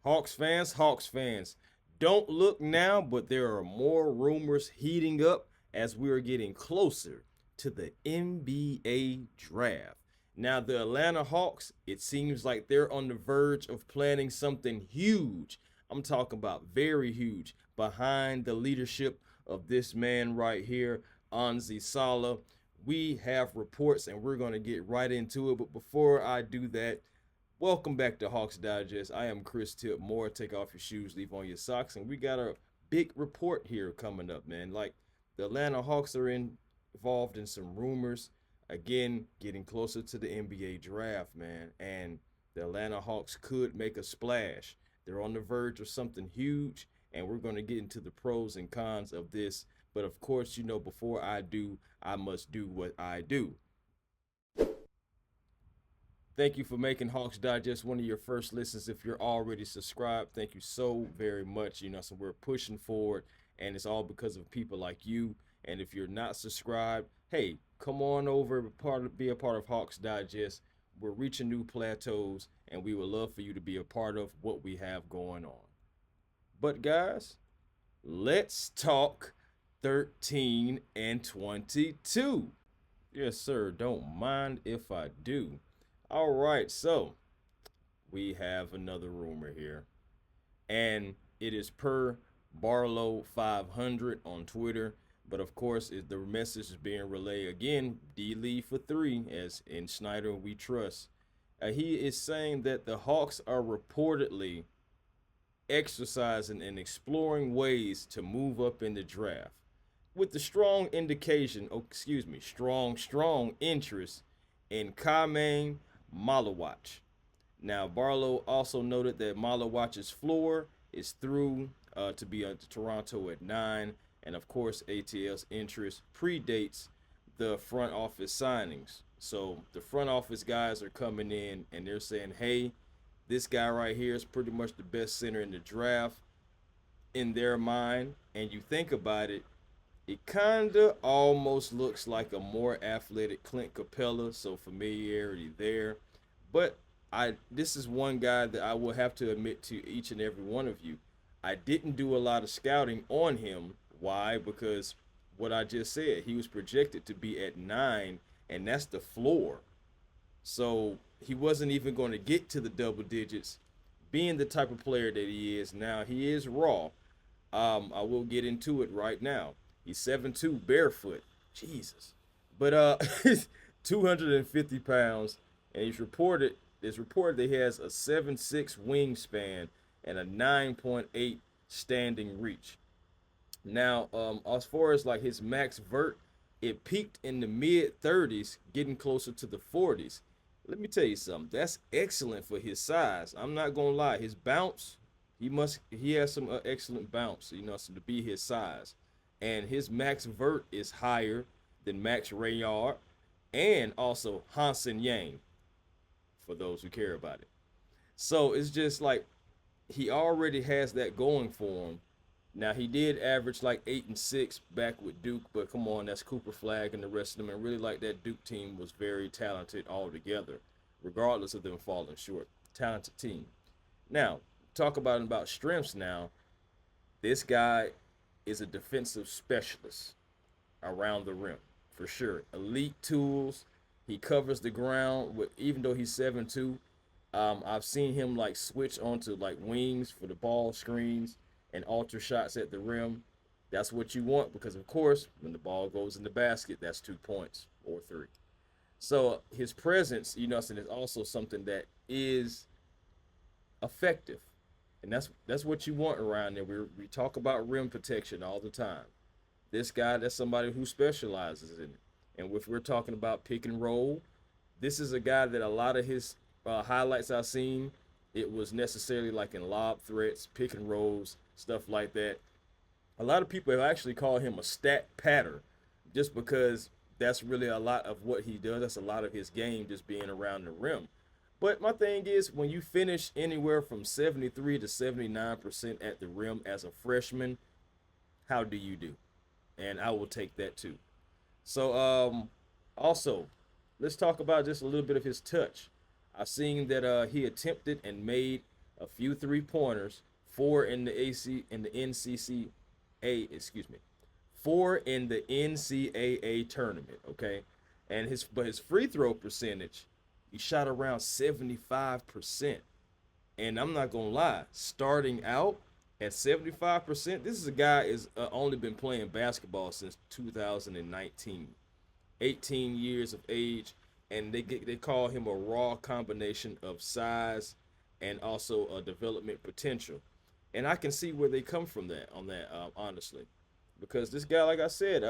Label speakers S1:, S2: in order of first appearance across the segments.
S1: Hawks fans, don't look now, but there are more rumors heating up as we are getting closer to the NBA draft. Now, the Atlanta Hawks, it seems like they're on the verge of planning something huge. I'm talking about very huge behind the leadership of this man right here, Anzi Salah. We have reports and we're going to get right into it. But before I do that, welcome back to Hawks Digest. I am Chris Tip Moore. Take off your shoes, leave on your socks, and we got a big report here coming up, man. Like the Atlanta Hawks are involved in some rumors. Again, getting closer to the NBA draft, man, and the Atlanta Hawks could make a splash. They're on the verge of something huge, and we're going to get into the pros and cons of this. But of course, before I do, I must do what I do. Thank you for making Hawks Digest one of your first listens. If you're already subscribed, thank you so very much. So we're pushing forward, and it's all because of people like you. And if you're not subscribed, hey, come on over, be a part of Hawks Digest. We're reaching new plateaus, and we would love for you to be a part of what we have going on. But guys, let's talk 13 and 22. Yes, sir. Don't mind if I do. All right, so we have another rumor here, and it is per Barlow 500 on Twitter. But of course, the message is being relayed again. D Lee for three, as in Snyder we trust. He is saying that the Hawks are reportedly exercising and exploring ways to move up in the draft, with the strong indication, strong interest in Kame Malawach. Now, Barlow also noted that Malawach's floor is through to be at Toronto at 9, and of course, ATL's interest predates the front office signings. So the front office guys are coming in and they're saying, hey, this guy right here is pretty much the best center in the draft in their mind. And you think about it, it kind of almost looks like a more athletic Clint Capela, so familiarity there. But this is one guy that I will have to admit to each and every one of you. I didn't do a lot of scouting on him. Why? Because what I just said, he was projected to be at 9, and that's the floor. So he wasn't even going to get to the double digits, being the type of player that he is. Now, he is raw. I will get into it right now. He's 7'2", barefoot. Jesus. But he's 250 pounds, and it's reported that he has a 7'6" wingspan and a 9.8 standing reach. Now, as far as like his max vert, it peaked in the mid 30s, getting closer to the 40s. Let me tell you something. That's excellent for his size. I'm not gonna lie. His bounce, he has some excellent bounce. So to be his size, and his max vert is higher than Max Rayard and also Hansen Yang, for those who care about it. So it's just like he already has that going for him. Now he did average like 8 and 6 back with Duke, but come on, that's Cooper Flag and the rest of them. And really, like that Duke team was very talented altogether, regardless of them falling short. Talented team. Now talk about strengths. Now this guy is a defensive specialist around the rim for sure. Elite tools. He covers the ground with, even though he's 7'2". I've seen him like switch onto like wings for the ball screens and alter shots at the rim. That's what you want, because of course when the ball goes in the basket, that's 2 points or 3. So his presence, is also something that is effective, and that's what you want around there. We talk about rim protection all the time. This guy, that's somebody who specializes in it. And if we're talking about pick and roll, this is a guy that a lot of his highlights I've seen, it was necessarily like in lob threats, pick and rolls, stuff like that. A lot of people have actually called him a stat patter, just because that's really a lot of what he does. That's a lot of his game, just being around the rim. But my thing is, when you finish anywhere from 73 to 79% at the rim as a freshman, how do you do? And I will take that too. So also, let's talk about just a little bit of his touch. I've seen that he attempted and made a few 3-pointers, 4 in the NCCA, 4 in the NCAA tournament, okay? And his free throw percentage, he shot around 75%. And I'm not gonna lie, starting out at 75%, this is a guy is only been playing basketball since 2019, 18 years of age, and they call him a raw combination of size and also a development potential. And I can see where they come from that on that, honestly, because this guy, like I said,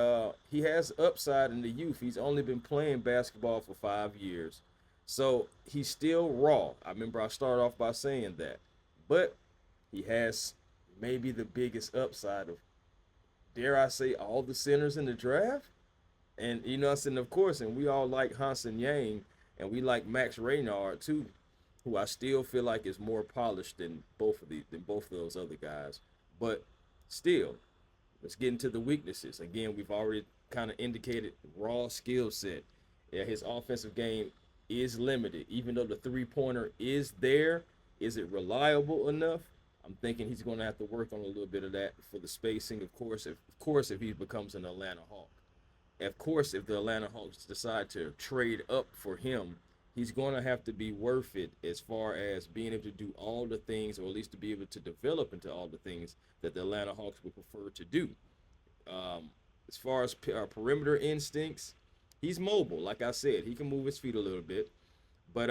S1: he has upside in the youth. He's only been playing basketball for 5 years, so he's still raw. I remember I started off by saying that, but he has maybe the biggest upside of, dare I say, all the centers in the draft. And you know what I'm saying, of course, and we all like Hansen Yang, and we like Max Reynard too, who I still feel like is more polished than both of those other guys. But still, let's get into the weaknesses. Again, we've already kind of indicated raw skill set. Yeah, his offensive game is limited. Even though the 3-pointer is there, is it reliable enough? I'm thinking he's going to have to work on a little bit of that for the spacing. Of course, if he becomes an Atlanta Hawk. Of course, if the Atlanta Hawks decide to trade up for him, he's going to have to be worth it as far as being able to do all the things, or at least to be able to develop into all the things that the Atlanta Hawks would prefer to do. As far as perimeter instincts, he's mobile. Like I said, he can move his feet a little bit, but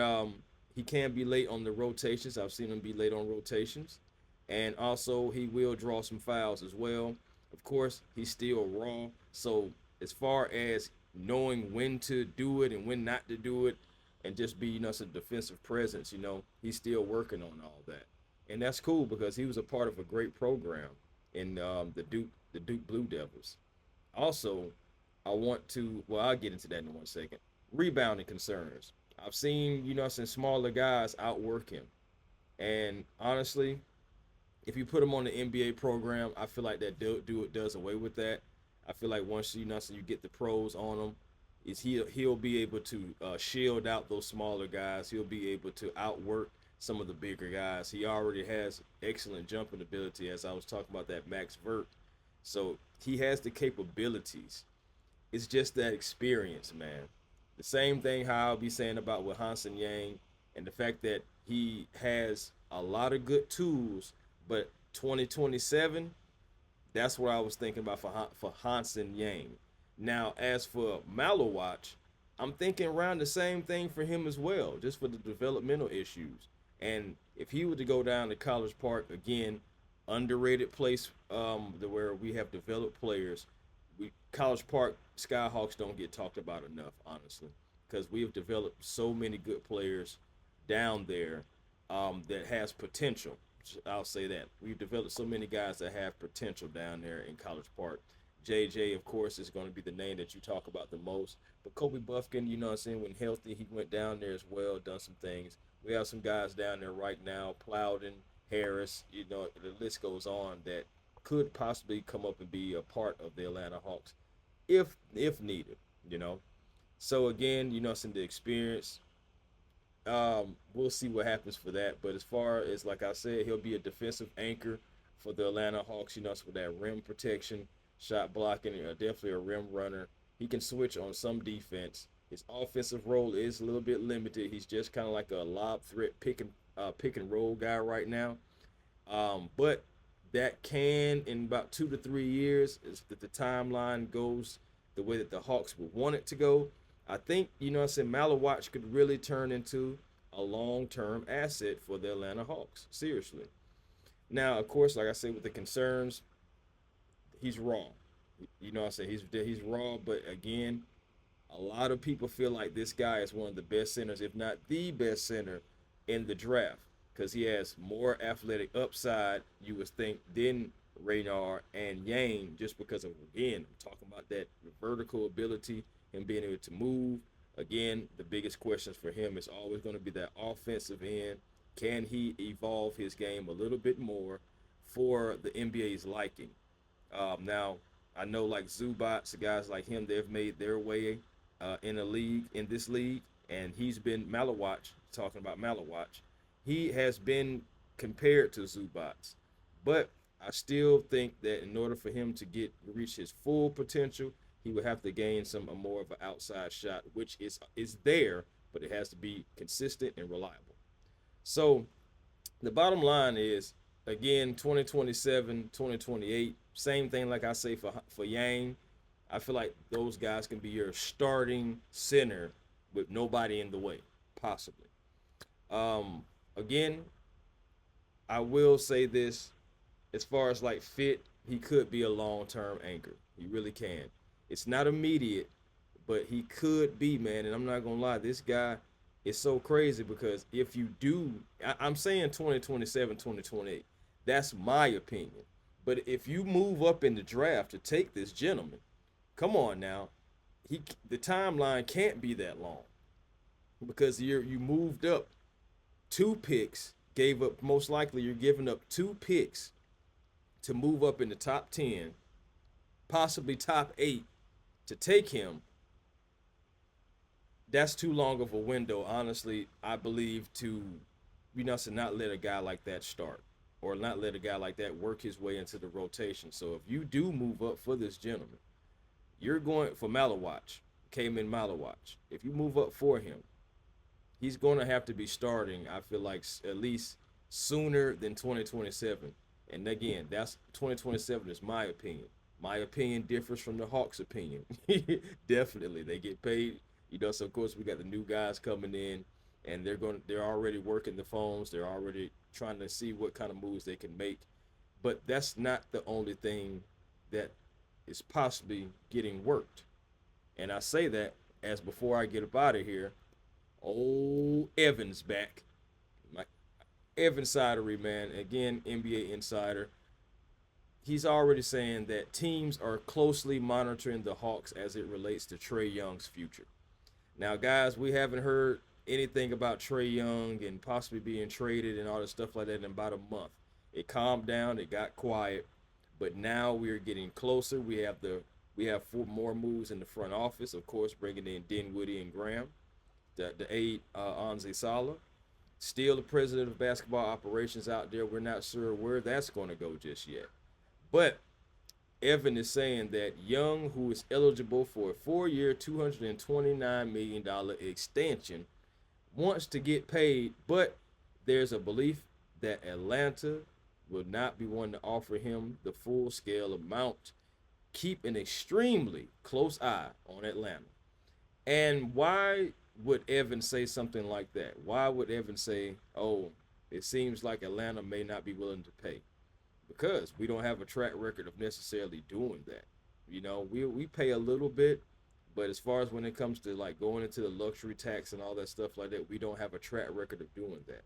S1: he can be late on the rotations. I've seen him be late on rotations, and also he will draw some fouls as well. Of course, he's still raw, so as far as knowing when to do it and when not to do it, and just be, some defensive presence, he's still working on all that. And that's cool because he was a part of a great program in the Duke Blue Devils. Also, I want to, well, I'll get into that in 1 second. Rebounding concerns. I've seen, some smaller guys outwork him. And honestly, if you put him on the NBA program, I feel like that does away with that. I feel like once you get the pros on him, he'll be able to shield out those smaller guys. He'll be able to outwork some of the bigger guys. He already has excellent jumping ability, as I was talking about that Max Vert. So he has the capabilities. It's just that experience, man. The same thing how I'll be saying about with Hansen Yang, and the fact that he has a lot of good tools, but 2027, that's what I was thinking about for Hansen Yang. Now, as for Malowatch, I'm thinking around the same thing for him as well, just for the developmental issues. And if he were to go down to College Park, again, underrated place where we have developed players. College Park Skyhawks don't get talked about enough, honestly, because we have developed so many good players down there that has potential. I'll say that. We've developed so many guys that have potential down there in College Park. JJ, of course, is going to be the name that you talk about the most. But Kobe Buffkin, when healthy, he went down there as well, done some things. We have some guys down there right now, Plowden, Harris, the list goes on, that could possibly come up and be a part of the Atlanta Hawks if needed. So again, some the experience. We'll see what happens for that. But as far as, like I said, he'll be a defensive anchor for the Atlanta Hawks, so with that rim protection, shot blocking, definitely a rim runner. He can switch on some defense. His offensive role is a little bit limited. He's just kind of like a lob threat pick and roll guy right now. But that can, in about 2 to 3 years, if the timeline goes the way that the Hawks would want it to go, I think, Malowatch could really turn into a long-term asset for the Atlanta Hawks. Seriously. Now, of course, like I said, with the concerns, he's raw. He's raw, but again, a lot of people feel like this guy is one of the best centers, if not the best center in the draft, because he has more athletic upside, you would think, than Reynard and Yang, just because of, again, I'm talking about that vertical ability and being able to move. Again, the biggest questions for him is always going to be that offensive end. Can he evolve his game a little bit more for the NBA's liking? Now, I know like Zubats, guys like him, they've made their way in this league, and he's been Malowatch, talking about Malowatch. He has been compared to Zubats. But I still think that in order for him to reach his full potential, he would have to gain some more of an outside shot, which is there, but it has to be consistent and reliable. So the bottom line is, again, 2027, 2028, same thing like I say for Yang. I feel like those guys can be your starting center with nobody in the way, possibly. Again, I will say this: as far as like fit, he could be a long-term anchor. He really can. It's not immediate, but he could be, man. And I'm not gonna lie, this guy is so crazy because if you do, I'm saying 2027, 2028. That's my opinion. But if you move up in the draft to take this gentleman, come on now, the timeline can't be that long because you moved up 2 picks, gave up, most likely you're giving up 2 picks to move up in the top 10, possibly top 8 to take him. That's too long of a window, honestly, I believe, to not let a guy like that start or not let a guy like that work his way into the rotation. So if you do move up for this gentleman, you're going for Malawatch, Cayman Malawatch. If you move up for him, he's going to have to be starting, I feel like, at least sooner than 2027. And again, that's 2027 is my opinion. My opinion differs from the Hawks' opinion. Definitely, they get paid. So of course we got the new guys coming in, and they're already working the phones. They're already trying to see what kind of moves they can make. But that's not the only thing that is possibly getting worked. And I say that as before I get up out of here, old Evans back. My Evan Sidery, man, again, NBA insider. He's already saying that teams are closely monitoring the Hawks as it relates to Trey Young's future. Now, guys, we haven't heard anything about Trey Young and possibly being traded and all this stuff like that in about a month. It calmed down, it got quiet, but now we're getting closer. We have 4 more moves in the front office, of course, bringing in Dinwiddie and Graham, the aide Anze Sala. Still the president of basketball operations out there. We're not sure where that's going to go just yet. But Evan is saying that Young, who is eligible for a 4-year, $229 million extension, wants to get paid, but there's a belief that Atlanta will not be one to offer him the full-scale amount. Keep an extremely close eye on Atlanta. And why would Evan say something like that? Why would Evan say, oh, it seems like Atlanta may not be willing to pay? Because we don't have a track record of necessarily doing that. We pay a little bit, but as far as when it comes to like going into the luxury tax and all that stuff like that, we don't have a track record of doing that.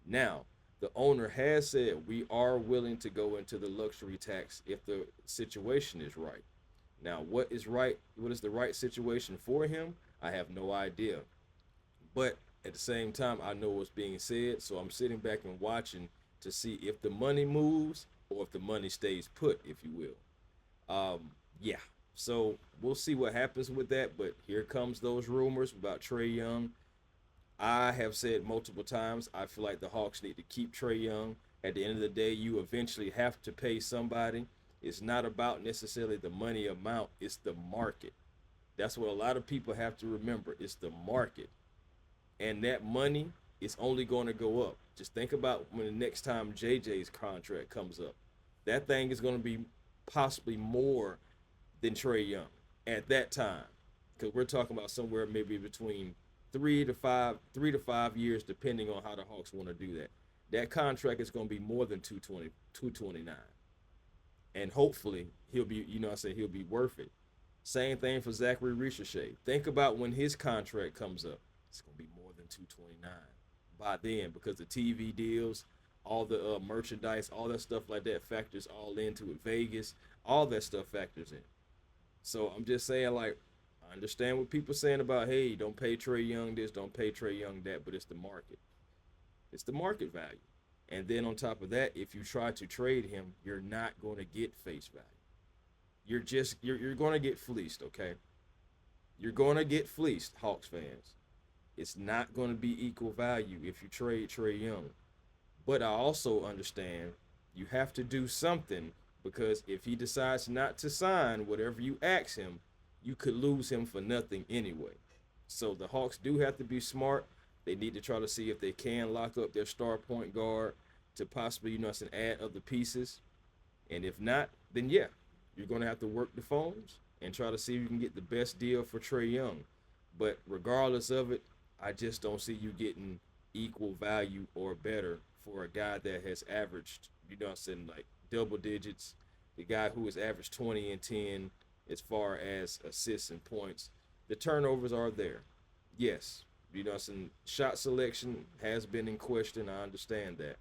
S1: Now, the owner has said we are willing to go into the luxury tax if the situation is right. Now, what is right? What is the right situation for him? I have no idea. But at the same time, I know what's being said, so I'm sitting back and watching to see if the money moves or if the money stays put, if you will. Yeah. So we'll see what happens with that. But here comes those rumors about Trey Young. I have said multiple times, I feel like the Hawks need to keep Trey Young. At the end of the day, you eventually have to pay somebody. It's not about necessarily the money amount. It's the market. That's what a lot of people have to remember. It's the market. And that money is only going to go up. Just think about when the next time JJ's contract comes up. That thing is going to be possibly more than Trey Young at that time. Because we're talking about somewhere maybe between 3 to 5 years, depending on how the Hawks want to do that. That contract is going to be more than 229. And hopefully he'll be, he'll be worth it. Same thing for Zaccharie Risacher. Think about when his contract comes up. It's going to be more than 229 by then, because the TV deals, all the merchandise, all that stuff like that factors all into it. Vegas, all that stuff factors in. So I'm just saying, like, I understand what people are saying about, hey, don't pay Trey Young this, don't pay Trey Young that, but it's the market. It's the market value. And then on top of that, if you try to trade him, you're not going to get face value. You're going to get fleeced, okay? You're going to get fleeced, Hawks fans. It's not going to be equal value if you trade Trey Young. But I also understand you have to do something, because if he decides not to sign whatever you ask him, you could lose him for nothing anyway. So the Hawks do have to be smart. They need to try to see if they can lock up their star point guard to possibly, add other pieces. And if not, then yeah, you're going to have to work the phones and try to see if you can get the best deal for Trae Young. But regardless of it, I just don't see you getting equal value or better for a guy that has averaged, like double digits, the guy who has averaged 20 and 10 as far as assists and points. The turnovers are there. Yes, shot selection has been in question. I understand that.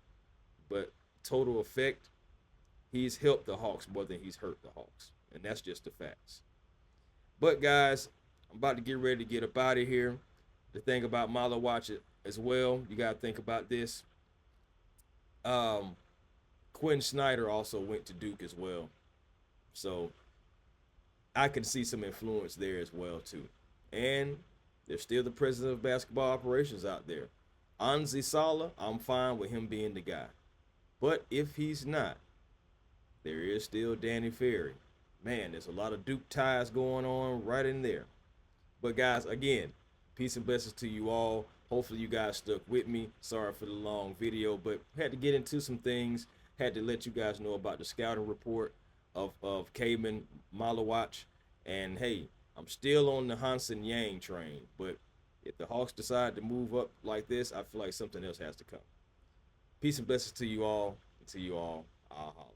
S1: But total effect, he's helped the Hawks more than he's hurt the Hawks. And that's just the facts. But guys, I'm about to get ready to get up out of here. The thing about Bogdanović as well, you got to think about this. Quin Snyder also went to Duke as well. So I can see some influence there as well too. And there's still the president of basketball operations out there. Anzi Sala, I'm fine with him being the guy. But if he's not, there is still Danny Ferry. Man, there's a lot of Duke ties going on right in there. But guys, again, peace and blessings to you all. Hopefully you guys stuck with me. Sorry for the long video, but had to get into some things. Had to let you guys know about the scouting report of Kaman Bogdanović. And hey, I'm still on the Hansen Yang train. But if the Hawks decide to move up like this, I feel like something else has to come. Peace and blessings to you all. And to you all, I'll holler.